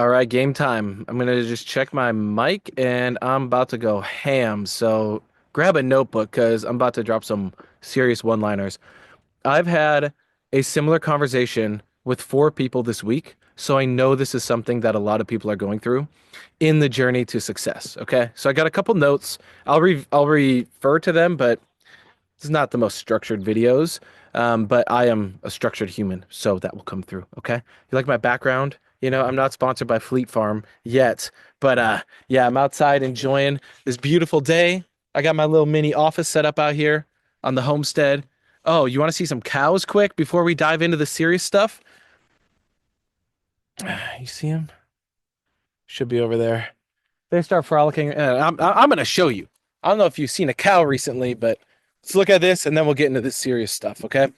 All right, game time. I'm gonna just check my mic and I'm about to go ham. So grab a notebook because I'm about to drop some serious one-liners. I've had a similar conversation with four people this week, so I know this is something that a lot of people are going through in the journey to success. Okay, so I got a couple notes. I'll refer to them, but it's not the most structured videos, but I am a structured human, so that will come through. Okay. You like my background? I'm not sponsored by Fleet Farm yet, but yeah, I'm outside enjoying this beautiful day. I got my little mini office set up out here on the homestead. Oh, you want to see some cows quick before we dive into the serious stuff? You see them? Should be over there. They start frolicking. I'm going to show you. I don't know if you've seen a cow recently, but let's look at this and then we'll get into the serious stuff, okay?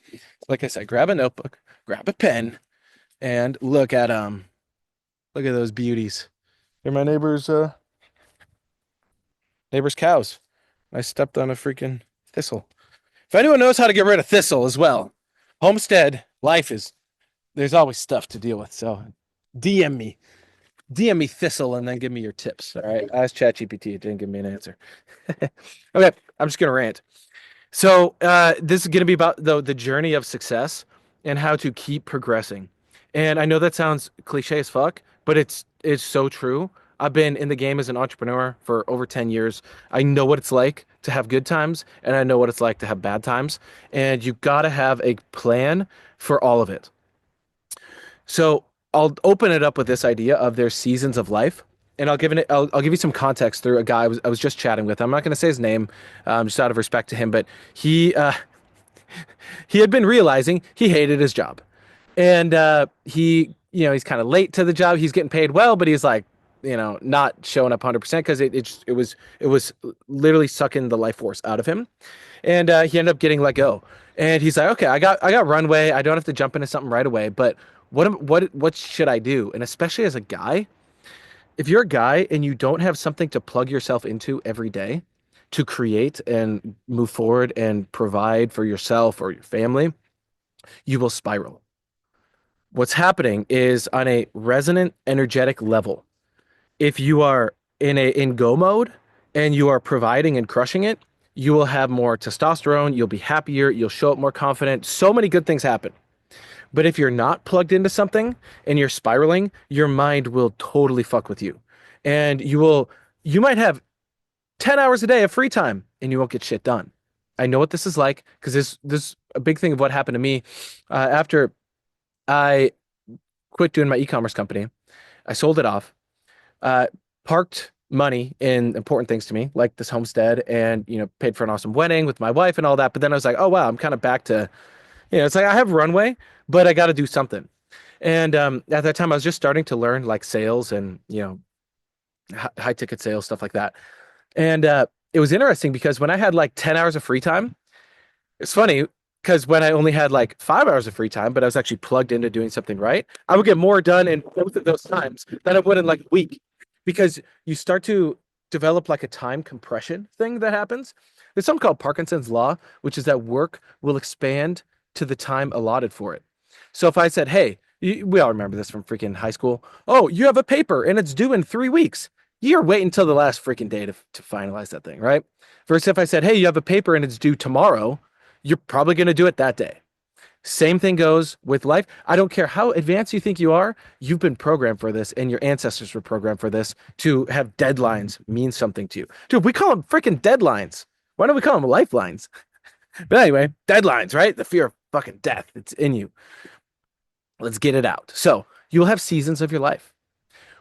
Like I said, grab a notebook, grab a pen, and look at those beauties. They're my neighbor's cows. I stepped on a freaking thistle. If anyone knows how to get rid of thistle as well, homestead life is there's always stuff to deal with. So DM me. DM me thistle and then give me your tips. All right. I asked ChatGPT, it didn't give me an answer. Okay, I'm just gonna rant. So this is going to be about the journey of success and how to keep progressing. And I know that sounds cliche as fuck, but it's so true. I've been in the game as an entrepreneur for over 10 years. I know what it's like to have good times and I know what it's like to have bad times. And you got to have a plan for all of it. So I'll open it up with this idea of their seasons of life. And I'll give you some context through a guy I was just chatting with. I'm not going to say his name, just out of respect to him, but he had been realizing he hated his job, and he's kind of late to the job. He's getting paid well, but he's like, not showing up 100% because it was literally sucking the life force out of him, and he ended up getting let go. And he's like, okay, I got runway. I don't have to jump into something right away, but what should I do? And especially as a guy, if you're a guy and you don't have something to plug yourself into every day to create and move forward and provide for yourself or your family, you will spiral. What's happening is on a resonant energetic level. If you are in go mode and you are providing and crushing it, you will have more testosterone, you'll be happier, you'll show up more confident. So many good things happen. But if you're not plugged into something and you're spiraling, your mind will totally fuck with you. And you might have 10 hours a day of free time and you won't get shit done. I know what this is like because this a big thing of what happened to me after I quit doing my e-commerce company. I sold it off, uh, parked money in important things to me, like this homestead and, paid for an awesome wedding with my wife and all that. But then I was like, oh, wow, I'm kind of back to, it's like I have runway, but I got to do something. And at that time, I was just starting to learn like sales and, high ticket sales, stuff like that. And it was interesting because when I had like 10 hours of free time, it's funny because when I only had like 5 hours of free time, but I was actually plugged into doing something right, I would get more done in both of those times than I would in like a week because you start to develop like a time compression thing that happens. There's something called Parkinson's Law, which is that work will expand to the time allotted for it. So if I said, hey, we all remember this from freaking high school. Oh, you have a paper and it's due in 3 weeks. You're waiting until the last freaking day to finalize that thing, right? Versus if I said, hey, you have a paper and it's due tomorrow, you're probably going to do it that day. Same thing goes with life. I don't care how advanced you think you are, you've been programmed for this, and your ancestors were programmed for this to have deadlines mean something to you. Dude, we call them freaking deadlines. Why don't we call them lifelines? But anyway, deadlines, right? The fear of fucking death, it's in you. Let's get it out. So you'll have seasons of your life.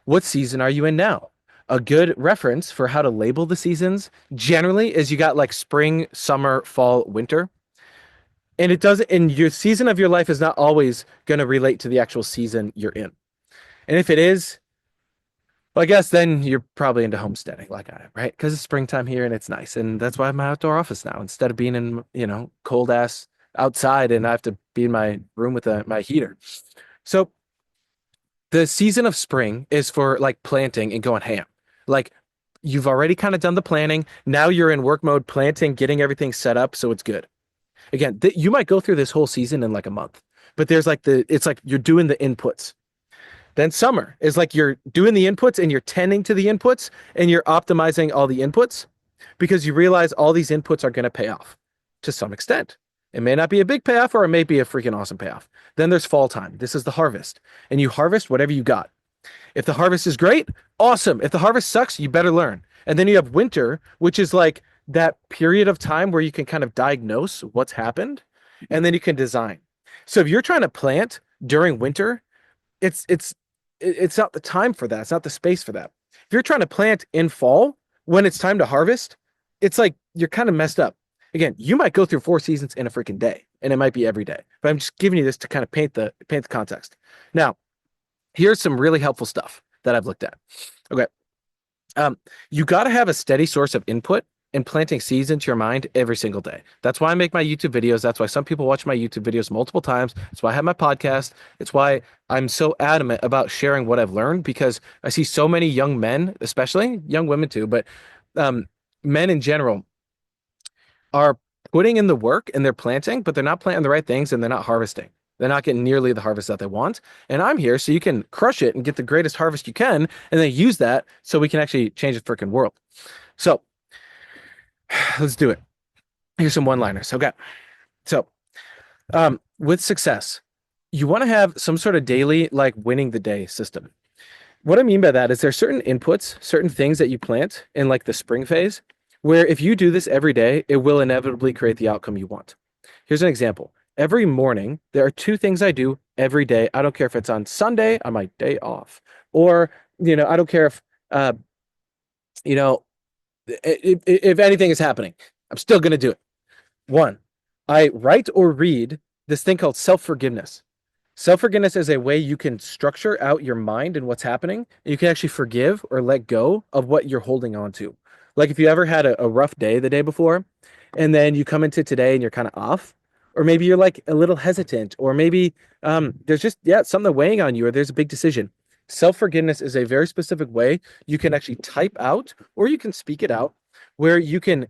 What season are you in now? A good reference for how to label the seasons generally is you got like spring, summer, fall, winter. And it doesn't, and your season of your life is not always going to relate to the actual season you're in. And if it is, well, I guess then you're probably into homesteading like I am, right? Because it's springtime here and it's nice. And that's why I have my outdoor office now instead of being in, cold ass outside and I have to be in my room with my heater. So the season of spring is for like planting and going ham. Like you've already kind of done the planning. Now you're in work mode, planting, getting everything set up. So it's good. Again, you might go through this whole season in like a month, but there's like it's like you're doing the inputs. Then summer is like you're doing the inputs and you're tending to the inputs and you're optimizing all the inputs because you realize all these inputs are going to pay off to some extent. It may not be a big payoff or it may be a freaking awesome payoff. Then there's fall time. This is the harvest. And you harvest whatever you got. If the harvest is great, awesome. If the harvest sucks, you better learn. And then you have winter, which is like that period of time where you can kind of diagnose what's happened and then you can design. So if you're trying to plant during winter, it's not the time for that. It's not the space for that. If you're trying to plant in fall when it's time to harvest, it's like you're kind of messed up. Again, you might go through 4 seasons in a freaking day, and it might be every day. But I'm just giving you this to kind of paint the context. Now, here's some really helpful stuff that I've looked at. Okay. You got to have a steady source of input and planting seeds into your mind every single day. That's why I make my YouTube videos. That's why some people watch my YouTube videos multiple times. That's why I have my podcast. It's why I'm so adamant about sharing what I've learned because I see so many young men, especially young women too, but men in general are putting in the work and they're planting, but they're not planting the right things and they're not harvesting. They're not getting nearly the harvest that they want. And I'm here so you can crush it and get the greatest harvest you can and then use that so we can actually change the freaking world. So let's do it. Here's some one-liners. Okay. So with success, you want to have some sort of daily, like winning the day system. What I mean by that is there's certain inputs, certain things that you plant in like the spring phase, where if you do this every day, it will inevitably create the outcome you want. Here's an example. Every morning, there are 2 things I do every day. I don't care if it's on Sunday, on my day off, or, I don't care if, you know, if anything is happening, I'm still going to do it. 1, I write or read this thing called self-forgiveness. Self-forgiveness is a way you can structure out your mind and what's happening. You can actually forgive or let go of what you're holding on to. Like if you ever had a rough day the day before, and then you come into today and you're kind of off, or maybe you're like a little hesitant, or maybe there's just, something weighing on you, or there's a big decision. Self-forgiveness is a very specific way you can actually type out, or you can speak it out, where you can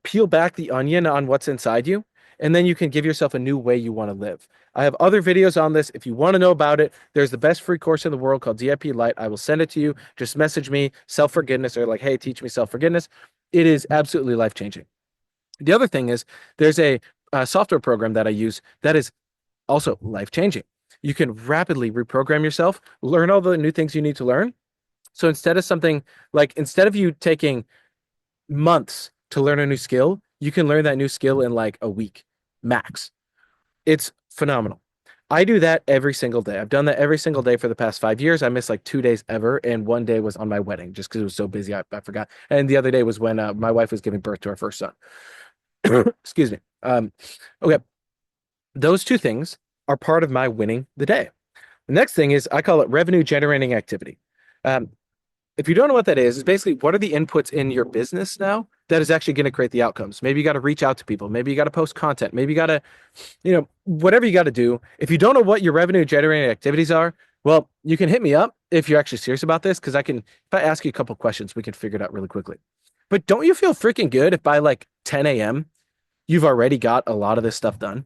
peel back the onion on what's inside you, and then you can give yourself a new way you want to live. I have other videos on this. If you want to know about it, there's the best free course in the world called DIP Light. I will send it to you. Just message me, self-forgiveness, or like, hey, teach me self-forgiveness. It is absolutely life-changing. The other thing is there's a software program that I use that is also life-changing. You can rapidly reprogram yourself, learn all the new things you need to learn. So instead of you taking months to learn a new skill, you can learn that new skill in like a week max. It's phenomenal. I do that every single day. I've done that every single day for the past 5 years. I missed like 2 days ever. And one day was on my wedding just because it was so busy. I forgot. And the other day was when my wife was giving birth to our first son. Excuse me. Okay. Those 2 things are part of my winning the day. The next thing is I call it revenue generating activity. If you don't know what that is, it's basically what are the inputs in your business now that is actually going to create the outcomes. Maybe you got to reach out to people. Maybe you got to post content. Maybe you got to, whatever you got to do. If you don't know what your revenue generating activities are, well, you can hit me up if you're actually serious about this, because if I ask you a couple questions, we can figure it out really quickly. But don't you feel freaking good if by like 10 a.m. you've already got a lot of this stuff done?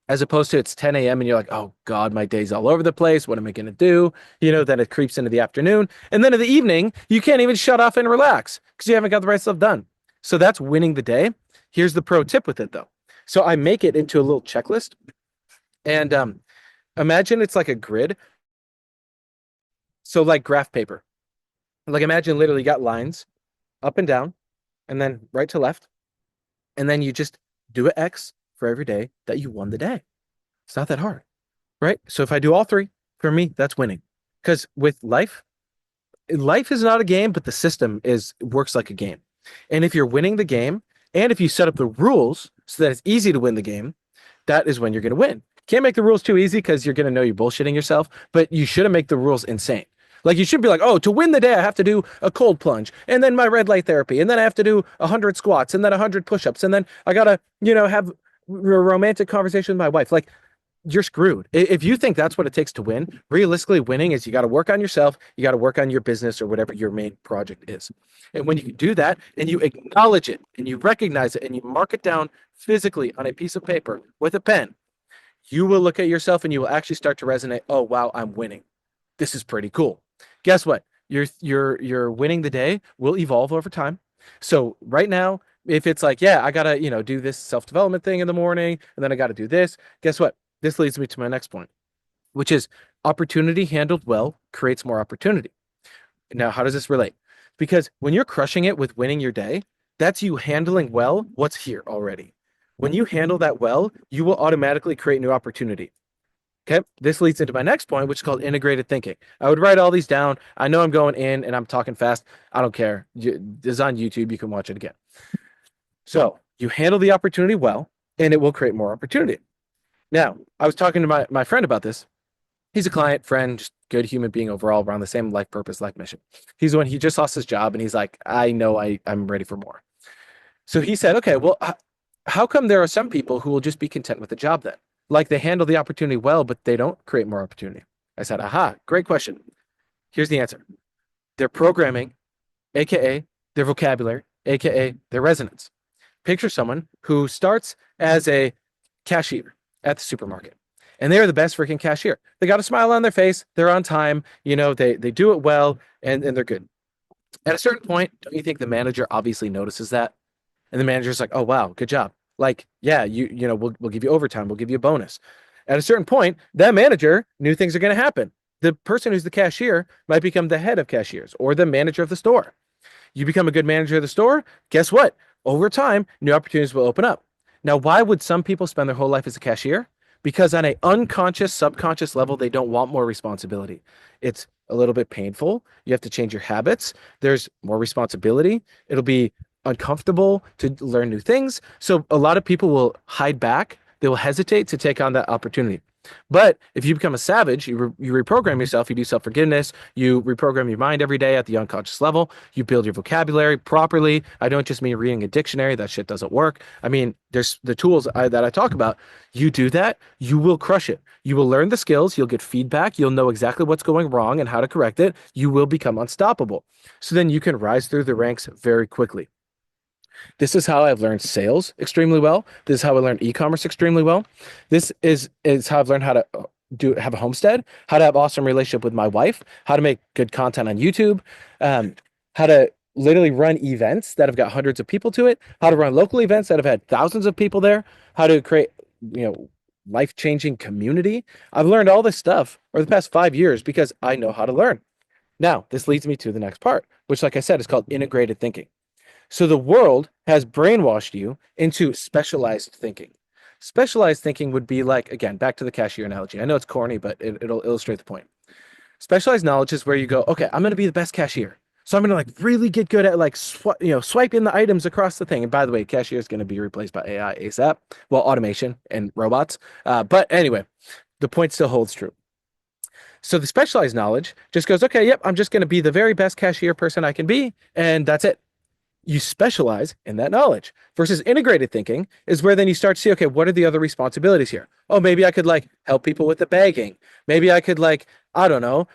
As opposed to it's 10 a.m. and you're like, oh God, my day's all over the place. What am I going to do? Then it creeps into the afternoon. And then in the evening, you can't even shut off and relax because you haven't got the right stuff done. So that's winning the day. Here's the pro tip with it though. So I make it into a little checklist, and imagine it's like a grid. So like graph paper, like imagine literally got lines up and down and then right to left. And then you just do an X for every day that you won the day. It's not that hard, right? So if I do all 3, for me, that's winning. Because with life is not a game, but the system works like a game. And if you're winning the game, and if you set up the rules so that it's easy to win the game, that is when you're going to win. Can't make the rules too easy because you're going to know you're bullshitting yourself, but you shouldn't make the rules insane. Like you should be like, oh, to win the day, I have to do a cold plunge and then my red light therapy. And then I have to do 100 squats and then 100 push-ups. And then I got to, have a romantic conversation with my wife. Like you're screwed. If you think that's what it takes to win, realistically winning is you got to work on yourself. You got to work on your business or whatever your main project is. And when you do that and you acknowledge it and you recognize it and you mark it down physically on a piece of paper with a pen, you will look at yourself and you will actually start to resonate. Oh, wow, I'm winning. This is pretty cool. Guess what? You're winning the day will evolve over time. So right now, if it's like, yeah, I gotta, do this self-development thing in the morning, and then I gotta do this, guess what? This leads me to my next point, which is opportunity handled well creates more opportunity. Now, how does this relate? Because when you're crushing it with winning your day, that's you handling well what's here already. When you handle that well, you will automatically create new opportunity. Okay, this leads into my next point, which is called integrated thinking. I would write all these down. I know I'm going in and I'm talking fast. I don't care. This is on YouTube. You can watch it again. So you handle the opportunity well, and it will create more opportunity. Now, I was talking to my friend about this. He's a client, friend, just good human being overall, around the same life purpose, life mission. He's the one, he just lost his job, and he's like, I know I'm ready for more. So he said, okay, well, how come there are some people who will just be content with the job then? Like they handle the opportunity well, but they don't create more opportunity. I said, aha, great question. Here's the answer. Their programming, aka their vocabulary, aka their resonance. Picture someone who starts as a cashier at the supermarket. And they're the best freaking cashier. They got a smile on their face. They're on time. They do it well, and they're good. At a certain point, don't you think the manager obviously notices that? And the manager's like, "Oh wow, good job. Like, yeah, we'll give you overtime. We'll give you a bonus." At a certain point, that manager knew things are going to happen. The person who's the cashier might become the head of cashiers or the manager of the store. You become a good manager of the store, guess what? Over time, new opportunities will open up. Now, why would some people spend their whole life as a cashier? Because on an unconscious, subconscious level, they don't want more responsibility. It's a little bit painful. You have to change your habits. There's more responsibility. It'll be uncomfortable to learn new things. So a lot of people will hide back. They will hesitate to take on that opportunity. But if you become a savage, you reprogram yourself, you do self-forgiveness, you reprogram your mind every day at the unconscious level, you build your vocabulary properly. I don't just mean reading a dictionary, that shit doesn't work. I mean, there's the tools that I talk about. You do that, you will crush it. You will learn the skills, you'll get feedback, you'll know exactly what's going wrong and how to correct it. You will become unstoppable. So then you can rise through the ranks very quickly. This is how I've learned sales extremely well. This is how I learned e-commerce extremely well. This is how I've learned how to have a homestead, how to have awesome relationship with my wife, how to make good content on YouTube, how to literally run events that have got hundreds of people to it, how to run local events that have had thousands of people there, how to create, life-changing community. I've learned all this stuff over the past 5 years because I know how to learn. Now, this leads me to the next part, which, like I said, is called integrated thinking. So the world has brainwashed you into specialized thinking. Specialized thinking would be like, again, back to the cashier analogy. I know it's corny, but it'll illustrate the point. Specialized knowledge is where you go, okay, I'm going to be the best cashier. So I'm going to like really get good at like, swiping the items across the thing. And by the way, cashier is going to be replaced by AI ASAP. Well, automation and robots. But anyway, the point still holds true. So the specialized knowledge just goes, okay, yep, I'm just going to be the very best cashier person I can be. And that's it. You specialize in that knowledge versus integrated thinking is where then you start to see, okay, what are the other responsibilities here? Oh, maybe I could like help people with the bagging. Maybe I could like, I don't know,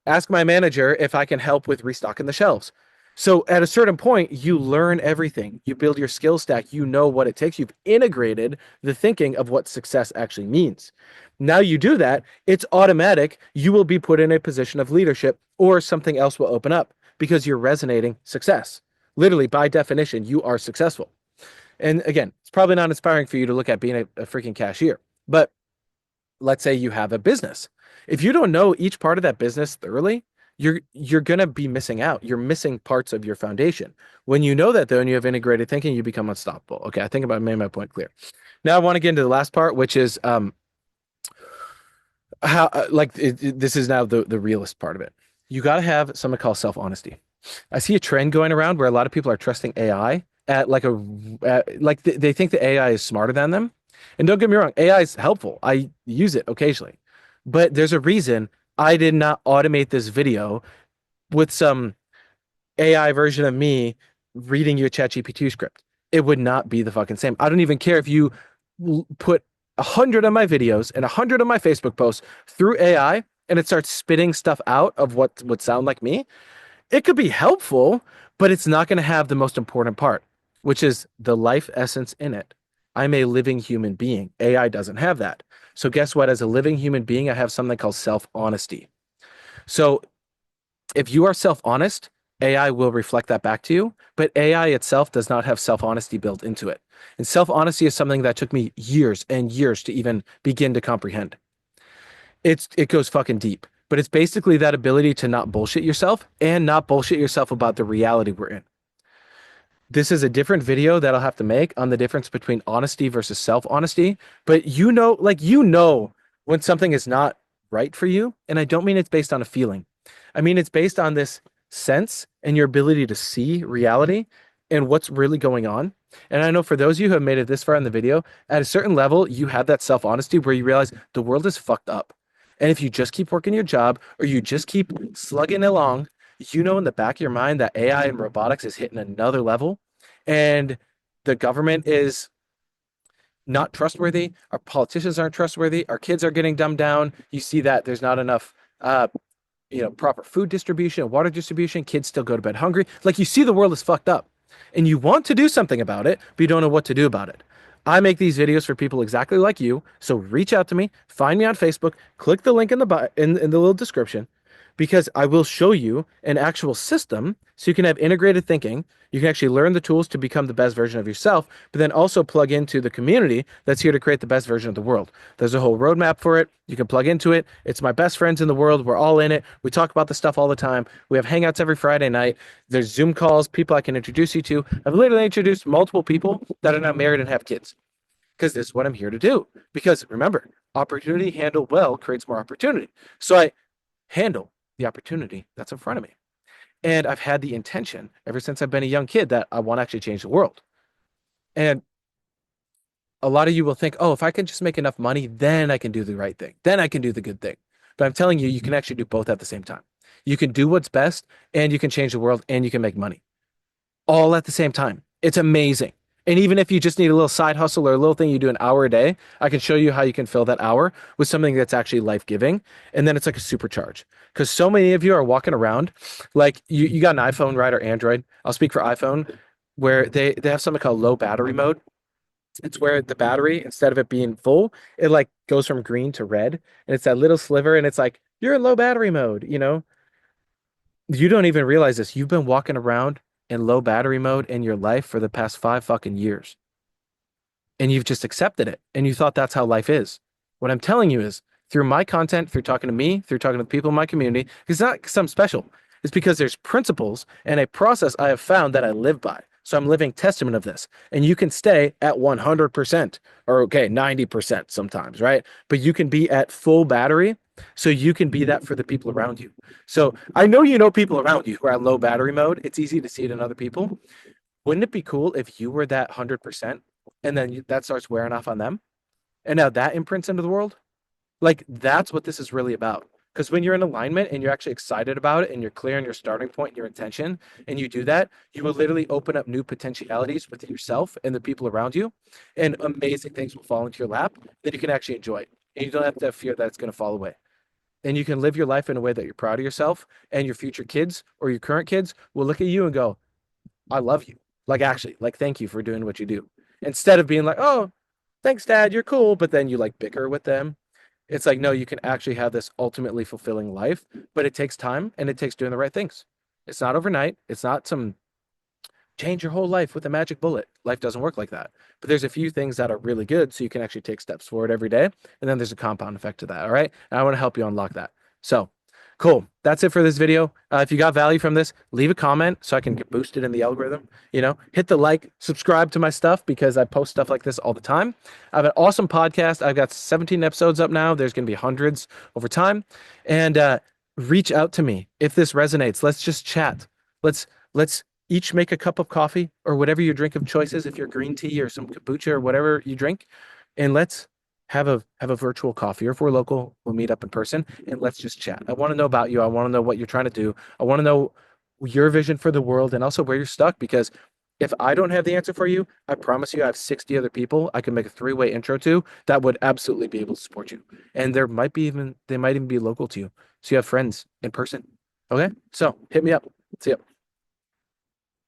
ask my manager if I can help with restocking the shelves. So at a certain point, you learn everything. You build your skill stack. You know what it takes. You've integrated the thinking of what success actually means. Now you do that, it's automatic. You will be put in a position of leadership or something else will open up because you're resonating success. Literally, by definition, you are successful. And again, it's probably not inspiring for you to look at being a freaking cashier. But let's say you have a business. If you don't know each part of that business thoroughly, you're gonna be missing out. You're missing parts of your foundation. When you know that though, and you have integrated thinking, you become unstoppable. Okay, I think I made my point clear. Now I want to get into the last part, which is how this is now the realist part of it. You got to have something called self-honesty. I see a trend going around where a lot of people are trusting AI at they think the AI is smarter than them. And don't get me wrong, AI is helpful. I use it occasionally. But there's a reason I did not automate this video with some AI version of me reading you a ChatGPT script. It would not be the fucking same. I don't even care if you put 100 of my videos and 100 of my Facebook posts through AI and it starts spitting stuff out of what would sound like me. It could be helpful, but it's not going to have the most important part, which is the life essence in it. I'm a living human being. AI doesn't have that. So guess what? As a living human being, I have something called self-honesty. So if you are self-honest, AI will reflect that back to you, but AI itself does not have self-honesty built into it. And self-honesty is something that took me years and years to even begin to comprehend. It goes fucking deep, but it's basically that ability to not bullshit yourself and not bullshit yourself about the reality we're in. This is a different video that I'll have to make on the difference between honesty versus self-honesty, but when something is not right for you, and I don't mean it's based on a feeling. I mean it's based on this sense and your ability to see reality and what's really going on. And I know for those of you who have made it this far in the video, at a certain level, you have that self-honesty where you realize the world is fucked up. And if you just keep working your job or you just keep slugging along, you know in the back of your mind that AI and robotics is hitting another level and the government is not trustworthy. Our politicians aren't trustworthy. Our kids are getting dumbed down. You see that there's not enough proper food distribution, water distribution. Kids still go to bed hungry. Like you see the world is fucked up and you want to do something about it, but you don't know what to do about it. I make these videos for people exactly like you. So reach out to me, find me on Facebook, click the link in the little description because I will show you an actual system so you can have integrated thinking. You can actually learn the tools to become the best version of yourself, but then also plug into the community that's here to create the best version of the world. There's a whole roadmap for it. You can plug into it. It's my best friends in the world. We're all in it. We talk about this stuff all the time. We have hangouts every Friday night. There's Zoom calls, people I can introduce you to. I've literally introduced multiple people that are now married and have kids because this is what I'm here to do. Because remember, opportunity handled well creates more opportunity. So I handle the opportunity that's in front of me. And I've had the intention ever since I've been a young kid that I want to actually change the world. And a lot of you will think, oh, if I can just make enough money, then I can do the right thing. Then I can do the good thing. But I'm telling you, you can actually do both at the same time. You can do what's best and you can change the world and you can make money all at the same time. It's amazing. And even if you just need a little side hustle or a little thing you do an hour a day, I can show you how you can fill that hour with something that's actually life-giving. And then it's like a supercharge. Because so many of you are walking around like you got an iPhone, right? Or Android. I'll speak for iPhone, where they have something called low battery mode. It's where the battery, instead of it being full, it like goes from green to red. And it's that little sliver, and it's like, you're in low battery mode, you know? You don't even realize this. You've been walking around in low battery mode in your life for the past 5 fucking years. And you've just accepted it. And you thought that's how life is. What I'm telling you is through my content, through talking to me, through talking to the people in my community, it's not because I'm special. It's because there's principles and a process I have found that I live by. So I'm living testament of this. And you can stay at 100% or okay, 90% sometimes, right? But you can be at full battery. So you can be that for the people around you. So I know you know people around you who are at low battery mode. It's easy to see it in other people. Wouldn't it be cool if you were that 100% and then that starts wearing off on them? And now that imprints into the world? Like that's what this is really about. Because when you're in alignment and you're actually excited about it and you're clear on your starting point and your intention, and you do that, you will literally open up new potentialities within yourself and the people around you, and amazing things will fall into your lap that you can actually enjoy. And you don't have to fear that it's going to fall away. And you can live your life in a way that you're proud of yourself, and your future kids or your current kids will look at you and go, I love you. Like actually, like thank you for doing what you do. Instead of being like, oh, thanks, Dad, you're cool, but then you like bicker with them. It's like, no, you can actually have this ultimately fulfilling life, but it takes time and it takes doing the right things. It's not overnight. It's not some change your whole life with a magic bullet. Life doesn't work like that. But there's a few things that are really good so you can actually take steps forward every day. And then there's a compound effect to that. All right. And I want to help you unlock that. So cool. That's it for this video. If you got value from this, leave a comment so I can get boosted in the algorithm. Hit the like, subscribe to my stuff because I post stuff like this all the time. I have an awesome podcast. I've got 17 episodes up now. There's going to be hundreds over time. And reach out to me if this resonates. Let's just chat. Let's each make a cup of coffee or whatever your drink of choice is, if you're green tea or some kombucha or whatever you drink, and let's have a virtual coffee, or if we're local, we'll meet up in person and let's just chat. I want to know about you. I want to know what you're trying to do. I want to know your vision for the world and also where you're stuck, because if I don't have the answer for you, I promise you I have 60 other people I can make a three-way intro to that would absolutely be able to support you. And they might even be local to you. So you have friends in person. Okay? So hit me up. See ya.